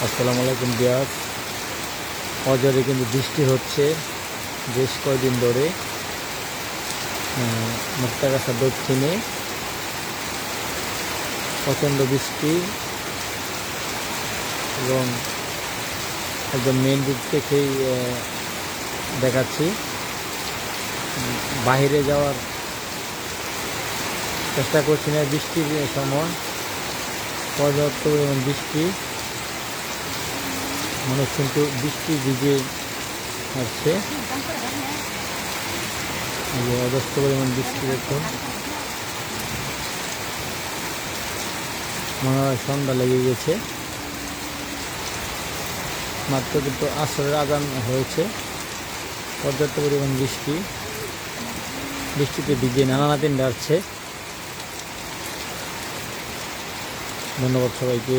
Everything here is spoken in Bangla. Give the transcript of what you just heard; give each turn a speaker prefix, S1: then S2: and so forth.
S1: আসসালামু আলাইকুম বিয়াস। অজরে কিন্তু বৃষ্টি হচ্ছে বেশ কয়েকদিন ধরে। মুক্তাগাছা দক্ষিণে প্রচণ্ড বৃষ্টি এবং একদম মেন রোড থেকেই দেখাচ্ছি। বাইরে যাওয়ার চেষ্টা করছি না, বৃষ্টির সময় পর্যাপ্ত পরিমাণ বৃষ্টি, মানুষ কিন্তু বৃষ্টি ভিজে আসছে। যথেষ্ট পরিমাণ বৃষ্টি দেখুন, মনে হয় সন্ধ্যা লেগে গেছে। মাত্র কিন্তু আসরের আজান হয়েছে। পর্যাপ্ত পরিমাণ বৃষ্টিতে ভিজে নানানাদিন ডাকছে। ধন্যবাদ সবাইকে।